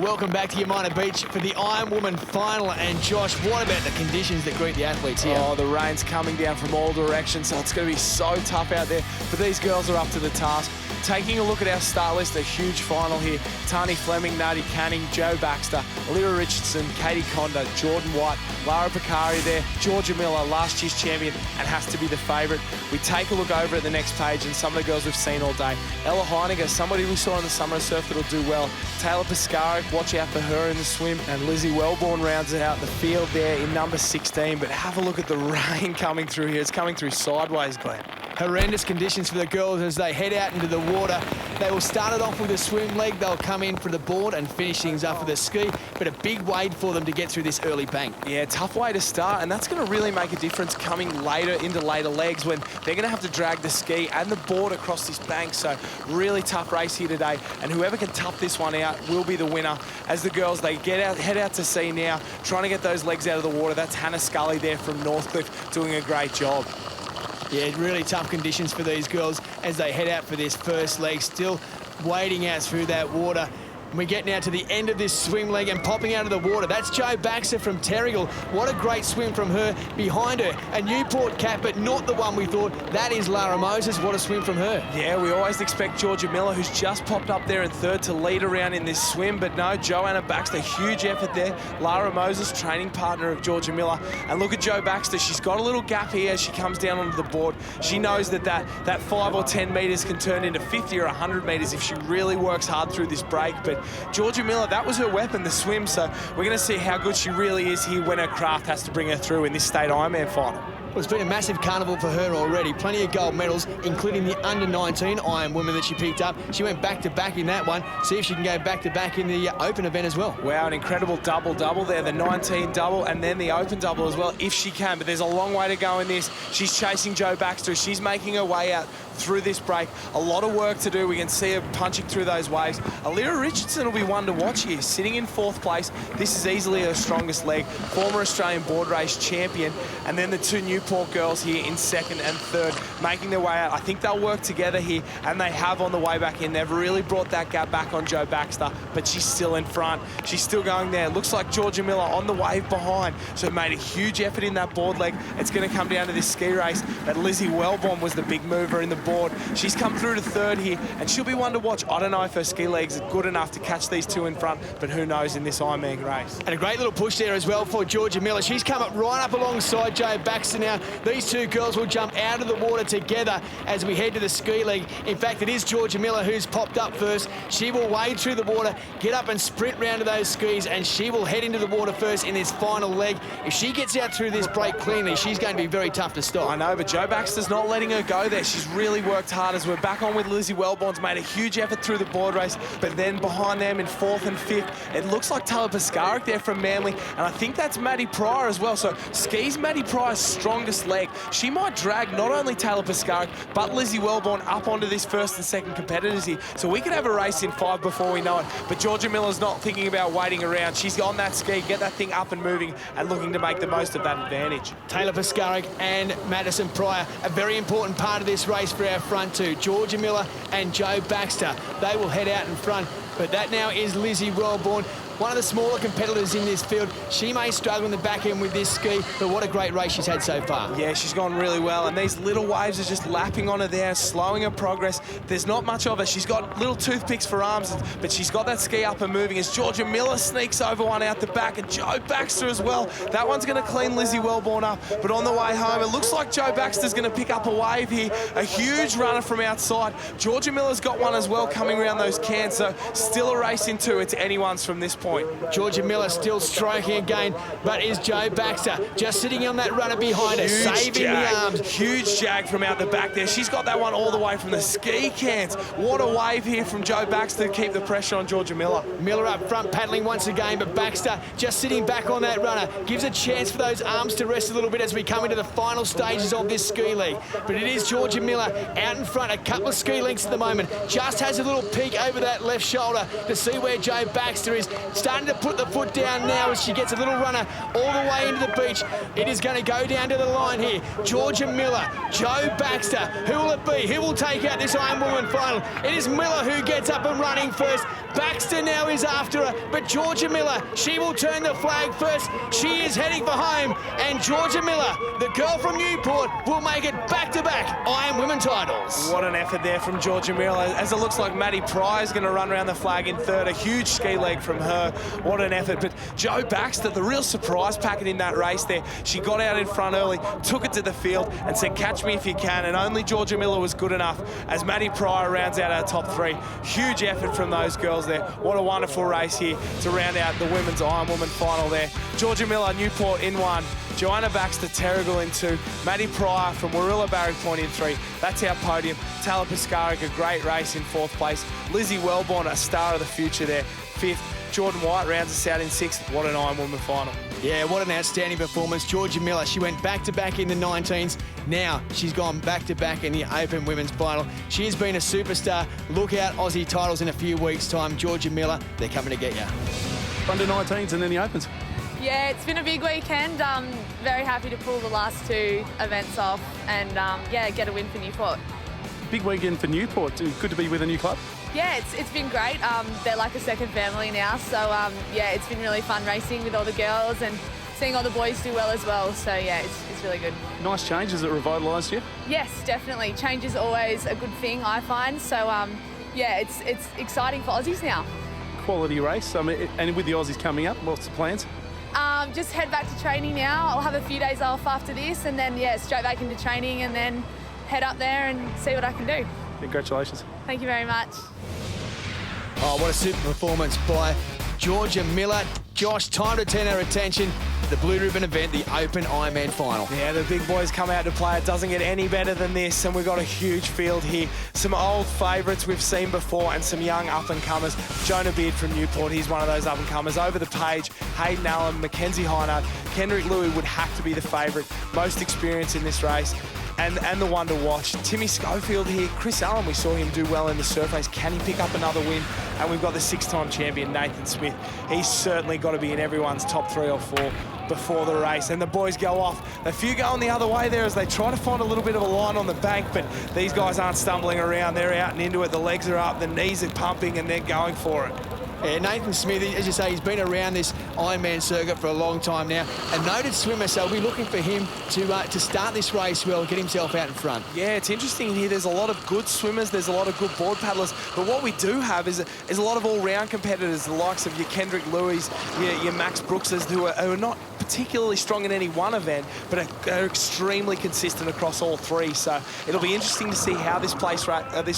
Well, welcome back to Umina Beach for the Ironwoman final. And Josh, what about the conditions that greet the athletes here? Oh, the rain's coming down from all directions, so it's going to be so tough out there. But these girls are up to the task. Taking a look at our start list, a huge final here. Tani Fleming, Nadi Canning, Jo Baxter, Lyra Richardson, Katie Conda, Jordan White, Lara Picari there, Georgia Miller, last year's champion, and has to be the favourite. We take a look over at the next page and some of the girls we've seen all day. Ella Heiniger, somebody we saw in the summer of surf that'll do well. Taylor Piscaric, watch out for her in the swim. And Lizzie Wellborn rounds it out the field there in number 16. But have a look at the rain coming through here. It's coming through sideways, Glenn. Horrendous conditions for the girls as they head out into the water. They will start it off with a swim leg. They'll come in for the board and finish things up with a ski. But a big wade for them to get through this early bank. Yeah, tough way to start, and that's going to really make a difference coming later into later legs when they're going to have to drag the ski and the board across this bank. So really tough race here today, and whoever can tough this one out will be the winner. As the girls, they head out to sea now, trying to get those legs out of the water. That's Hannah Scully there from Northcliffe doing a great job. Yeah, really tough conditions for these girls as they head out for this first leg, still wading out through that water. We get now to the end of this swim leg and popping out of the water. That's Jo Baxter from Terrigal. What a great swim from her. Behind her, a Newport cat, but not the one we thought. That is Lara Moses. What a swim from her. Yeah, we always expect Georgia Miller, who's just popped up there in third, to lead around in this swim, but no, Joanna Baxter, huge effort there. Lara Moses, training partner of Georgia Miller. And look at Jo Baxter. She's got a little gap here as she comes down onto the board. She knows that 5 or 10 metres can turn into 50 or 100 metres if she really works hard through this break. But Georgia Miller, that was her weapon, the swim, so we're going to see how good she really is here when her craft has to bring her through in this state Ironman final. Well, it's been a massive carnival for her already. Plenty of gold medals, including the under-19 Ironwoman that she picked up. She went back-to-back in that one. See if she can go back-to-back in the Open event as well. Wow, an incredible double-double there, the 19 double and then the Open double as well, if she can. But there's a long way to go in this. She's chasing Jo Baxter. She's making her way out through this break. A lot of work to do. We can see her punching through those waves. Lyra Richardson will be one to watch here, sitting in 4th place. This is easily her strongest leg. Former Australian board race champion. And then the two Newport girls here in 2nd and 3rd, making their way out. I think they'll work together here, and they have on the way back in. They've really brought that gap back on Jo Baxter, but she's still in front. She's still going there. Looks like Georgia Miller on the wave behind. So made a huge effort in that board leg. It's going to come down to this ski race, but Lizzie Wellborn was the big mover in the board. She's come through to 3rd here, and she'll be one to watch. I don't know if her ski legs are good enough to catch these two in front, but who knows in this Ironman race. And a great little push there as well for Georgia Miller. She's come up right up alongside Jo Baxter now. These two girls will jump out of the water together as we head to the ski leg. In fact, it is Georgia Miller who's popped up first. She will wade through the water, get up and sprint round to those skis, and she will head into the water first in this final leg. If she gets out through this break cleanly, she's going to be very tough to stop. I know, but Jo Baxter's not letting her go there. She's really worked hard as we're back on with Lizzie Wellborn's made a huge effort through the board race, but then behind them in 4th and 5th, it looks like Taylor Piscaric there from Manly, and I think that's Maddie Pryor as well. So skis Maddie Pryor's strongest leg. She might drag not only Taylor Piscaric, but Lizzie Wellborn up onto this 1st and 2nd competitors here. So we could have a race in 5 before we know it. But Georgia Miller's not thinking about waiting around. She's on that ski, get that thing up and moving, and looking to make the most of that advantage. Taylor Piscaric and Madison Pryor, a very important part of this race for our front two. Georgia Miller and Jo Baxter. They will head out in front, but that now is Lizzie Wellborn, one of the smaller competitors in this field. She may struggle in the back end with this ski, but what a great race she's had so far. Yeah, she's gone really well, and these little waves are just lapping on her there, slowing her progress. There's not much of her. She's got little toothpicks for arms, but she's got that ski up and moving as Georgia Miller sneaks over one out the back, and Jo Baxter as well. That one's going to clean Lizzie Wellborn up, but on the way home, it looks like Jo Baxter's going to pick up a wave here. A huge runner from outside. Georgia Miller's got one as well coming around those cans, so still a race in 2. It's anyone's from this point. Georgia Miller still stroking again, but is Jo Baxter just sitting on that runner behind her, saving the arms. Huge jag from out the back there. She's got that one all the way from the ski cans. What a wave here from Jo Baxter to keep the pressure on Georgia Miller. Miller up front paddling once again, but Baxter just sitting back on that runner. Gives a chance for those arms to rest a little bit as we come into the final stages of this ski league. But it is Georgia Miller out in front, a couple of ski lengths at the moment. Just has a little peek over that left shoulder. shoulder to see where Jo Baxter is. Starting to put the foot down now as she gets a little runner all the way into the beach. It is going to go down to the line here. Georgia Miller, Jo Baxter. Who will it be? Who will take out this Ironwoman final? It is Miller who gets up and running first. Baxter now is after her, but Georgia Miller, she will turn the flag first. She is heading for home, and Georgia Miller, the girl from Newport, will make it back-to-back Ironwoman titles. What an effort there from Georgia Miller, as it looks like Maddie Pry is going to run around the flag in third. A huge ski leg from her. What an effort. But Jo Baxter, the real surprise packet in that race there. She got out in front early, took it to the field, and said, catch me if you can, and only Georgia Miller was good enough as Maddie Pry rounds out our top three. Huge effort from those girls there. What a wonderful race here to round out the women's Ironwoman final there. Georgia Miller, Newport in 1. Joanna Baxter, Terrigal in 2. Maddie Pryor from Warilla Barrack Point in 3. That's our podium. Tala Piscaric, a great race in 4th place. Lizzie Wellborn, a star of the future there, 5th. Jordan White rounds us out in 6th. What an Ironwoman final. Yeah, what an outstanding performance. Georgia Miller, she went back-to-back in the 19s. Now she's gone back-to-back in the Open Women's Final. She has been a superstar. Look out, Aussie titles in a few weeks' time. Georgia Miller, they're coming to get you. Under 19s and then the Opens. Yeah, it's been a big weekend. Very happy to pull the last 2 events off and, yeah, get a win for Newport. Big weekend for Newport. Good to be with a new club. Yeah, it's been great. They're like a second family now. So, yeah, it's been really fun racing with all the girls and seeing all the boys do well as well. So, yeah, it's really good. Nice change. Has it revitalised you? Yes, definitely. Change is always a good thing, I find. So, yeah, it's exciting for Aussies now. Quality race. I mean, and with the Aussies coming up, what's the plans? Just head back to training now. I'll have a few days off after this and then, yeah, straight back into training and then head up there and see what I can do. Congratulations. Thank you very much. Oh, what a super performance by Georgia Miller. Josh, time to turn our attention to the Blue Ribbon event, the Open Ironman Final. Yeah, the big boys come out to play. It doesn't get any better than this, and we've got a huge field here. Some old favourites we've seen before and some young up-and-comers. Jonah Beard from Newport, he's one of those up-and-comers. Over the page, Hayden Allen, Mackenzie Heinard, Kendrick Louis would have to be the favourite, most experience in this race. And the one to watch. Timmy Schofield here. Chris Allen, we saw him do well in the surf race. Can he pick up another win? And we've got the 6-time champion, Nathan Smith. He's certainly got to be in everyone's top 3 or 4 before the race. And the boys go off. A few going the other way there as they try to find a little bit of a line on the bank, but these guys aren't stumbling around. They're out and into it. The legs are up, the knees are pumping, and they're going for it. Yeah, Nathan Smith, as you say, he's been around this Ironman circuit for a long time now. A noted swimmer, so we'll be looking for him to start this race well, get himself out in front. Yeah, it's interesting here. There's a lot of good swimmers. There's a lot of good board paddlers. But what we do have is a lot of all-round competitors, the likes of your Kendrick Louis, your Max Brookses, who are not particularly strong in any one event, but are extremely consistent across all 3. So it'll be interesting to see how this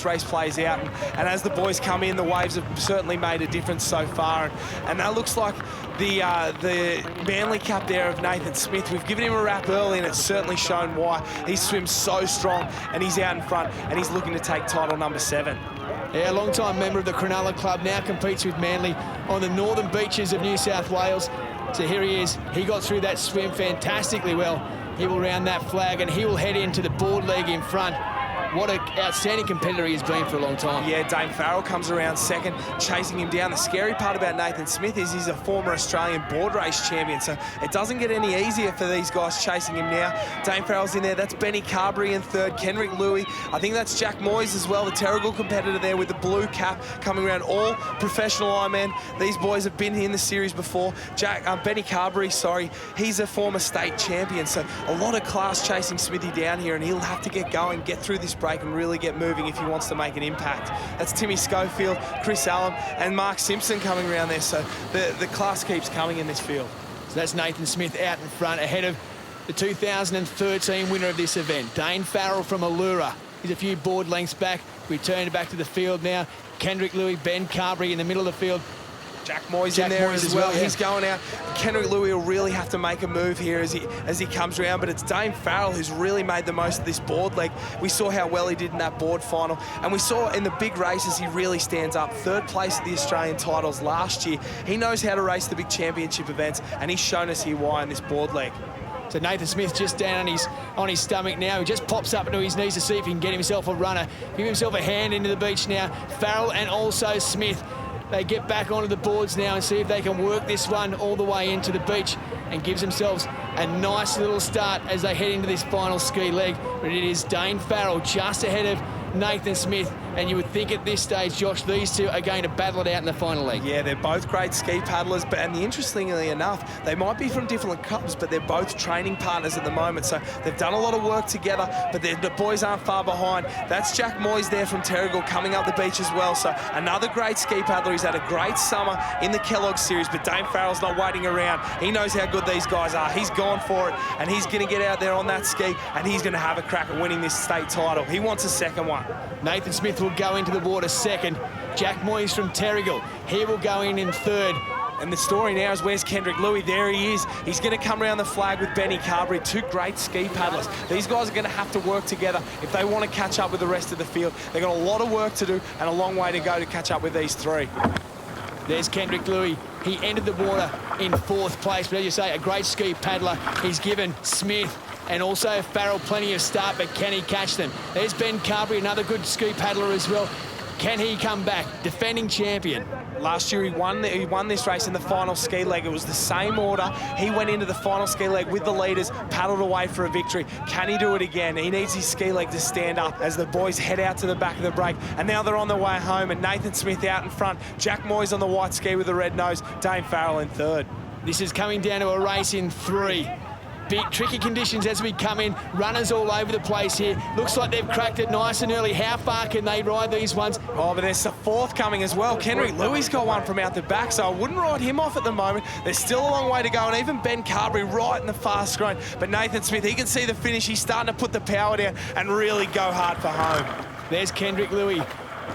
race plays out. And as the boys come in, the waves have certainly made a difference so far, and that looks like the Manly cap there of Nathan Smith. We've given him a wrap early, and it's certainly shown why. He swims so strong, and he's out in front, and he's looking to take title number 7. Yeah, a long-time member of the Cronulla Club, now competes with Manly on the northern beaches of New South Wales. So here he is. He got through that swim fantastically well. He will round that flag, and he will head into the board leg in front. What an outstanding competitor he has been for a long time. Yeah, Dane Farrell comes around second, chasing him down. The scary part about Nathan Smith is he's a former Australian board race champion, so it doesn't get any easier for these guys chasing him now. Dane Farrell's in there. That's Benny Carberry in third. Kendrick Louis. I think that's Jack Moyes as well, the Terrigal competitor there with the blue cap coming around. All professional Ironmen. These boys have been in the series before. Benny Carberry, sorry, he's a former state champion, so a lot of class chasing Smithy down here, and he'll have to get going, get through this break and really get moving if he wants to make an impact. That's Timmy Schofield, Chris Allen, and Mark Simpson coming around there, so the class keeps coming in this field. So that's Nathan Smith out in front, ahead of the 2013 winner of this event, Dane Farrell from Allura. He's a few board lengths back. We turn back to the field now. Kendrick Louis, Ben Carberry in the middle of the field. Jack Moyes in there as well. Yeah. He's going out. Kendrick Louis will really have to make a move here as he comes around, but it's Dane Farrell who's really made the most of this board leg. We saw how well he did in that board final, and we saw in the big races he really stands up. 3rd place at the Australian titles last year. He knows how to race the big championship events, and he's shown us here why in this board leg. So Nathan Smith just down on his stomach now. He just pops up into his knees to see if he can get himself a runner. Give himself a hand into the beach now. Farrell and also Smith. they get back onto the boards now and see if they can work this one all the way into the beach and gives themselves a nice little start as they head into this final ski leg. But it is Dane Farrell just ahead of Nathan Smith, and you would think at this stage, Josh, these two are going to battle it out in the final leg. Yeah, they're both great ski paddlers, and interestingly enough, they might be from different clubs, but they're both training partners at the moment, so they've done a lot of work together, but the boys aren't far behind. That's Jack Moyes there from Terrigal coming up the beach as well, so another great ski paddler. He's had a great summer in the Kellogg Series, but Dane Farrell's not waiting around. He knows how good these guys are. He's gone for it, and he's going to get out there on that ski, and he's going to have a crack at winning this state title. He wants a second one. Nathan Smith will go into the water second. Jack Moyes from Terrigal, he will go in third. And the story now is, where's Kendrick Louis? There he is. He's going to come around the flag with Benny Carberry, two great ski paddlers. These guys are going to have to work together if they want to catch up with the rest of the field. They've got a lot of work to do and a long way to go to catch up with these three. There's Kendrick Louis. He entered the water in fourth place, but as you say, a great ski paddler. He's given Smith and also Farrell plenty of start, but can he catch them? There's Ben Carberry, another good ski paddler as well. Can he come back? Defending champion. Last year he won this race in the final ski leg. It was the same order. He went into the final ski leg with the leaders, paddled away for a victory. Can he do it again? He needs his ski leg to stand up as the boys head out to the back of the break. And now they're on their way home, and Nathan Smith out in front. Jack Moyes on the white ski with the red nose. Dane Farrell in third. This is coming down to a race in three. Big, tricky conditions as we come in. Runners all over the place here. Looks like they've cracked it nice and early. How far can they ride these ones? Oh, but there's a fourth coming as well. Kendrick Louis got one from out the back, so I wouldn't ride him off at the moment. There's still a long way to go, and even Ben Carberry right in the fast screen. But Nathan Smith, he can see the finish. He's starting to put the power down and really go hard for home. There's Kendrick Louis.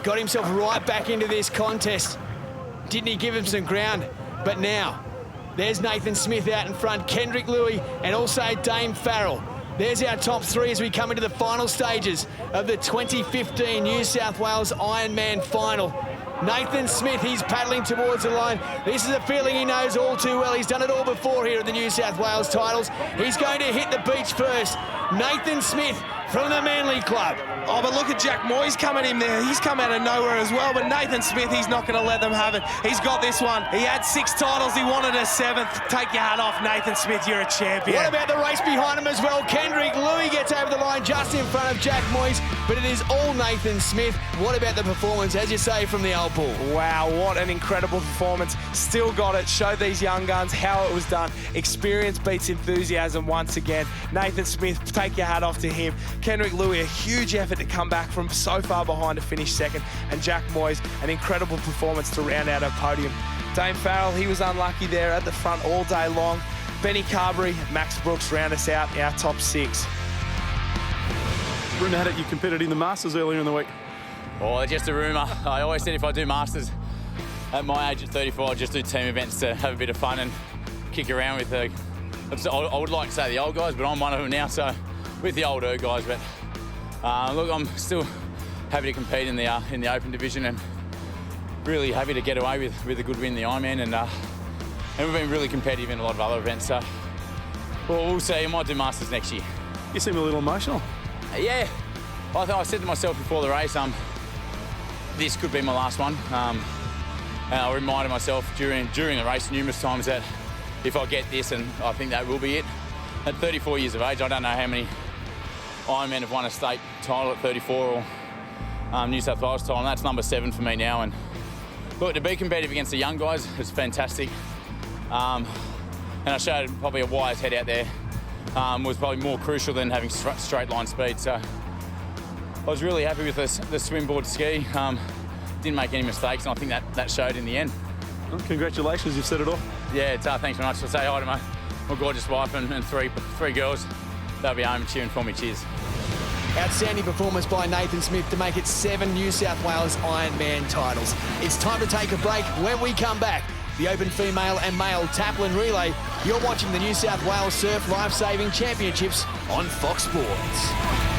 Got himself right back into this contest. Didn't he give him some ground? But now, there's Nathan Smith out in front, Kendrick Louis, and also Dane Farrell. There's our top three as we come into the final stages of the 2015 New South Wales Ironman final. Nathan Smith, he's paddling towards the line. This is a feeling he knows all too well. He's done it all before here at the New South Wales titles. He's going to hit the beach first. Nathan Smith from the Manly Club. Oh, but look at Jack Moyes coming in there. He's come out of nowhere as well, but Nathan Smith, he's not going to let them have it. He's got this one. He had 6 titles. He wanted a 7th. Take your hat off, Nathan Smith. You're a champion. What about the race behind him as well? Kendrick Louis gets over the line just in front of Jack Moyes, but it is all Nathan Smith. What about the performance, as you say, from the old pool? Wow, what an incredible performance. Still got it. Showed these young guns how it was done. Experience beats enthusiasm once again. Nathan Smith, take your hat off to him. Kendrick Louis, a huge effort to come back from so far behind to finish second. And Jack Moyes, an incredible performance to round out our podium. Dane Farrell, he was unlucky there at the front all day long. Benny Carberry, Max Brooks round us out, our top 6. Rumour had it you competed in the Masters earlier in the week. Oh, just a rumour. I always said if I do Masters at my age at 34, I'll just do team events to have a bit of fun and kick around with the... I would like to say the old guys, but I'm one of them now, so with the older guys. But look, I'm still happy to compete in the open division and really happy to get away with a good win in the Ironman. And we've been really competitive in a lot of other events. So we'll see. I might do Masters next year. You seem a little emotional. Yeah, I said to myself before the race, this could be my last one. And I reminded myself during the race numerous times that if I get this, and I think that will be it. At 34 years of age, I don't know how many Ironmen have won a state title at 34 or New South Wales title, and that's number 7 for me now. And look, to be competitive against the young guys is fantastic. And I showed probably a wise head out there was probably more crucial than having straight line speed. So I was really happy with the swimboard ski. Didn't make any mistakes, and I think that showed in the end. Well, congratulations, you've set it off. Yeah, thanks very much. I'll say hi to my gorgeous wife and three girls. They'll be home cheering for me. Cheers. Outstanding performance by Nathan Smith to make it 7 New South Wales Ironman titles. It's time to take a break. When we come back, the Open Female and Male Taplin Relay. You're watching the New South Wales Surf Lifesaving Championships on Fox Sports.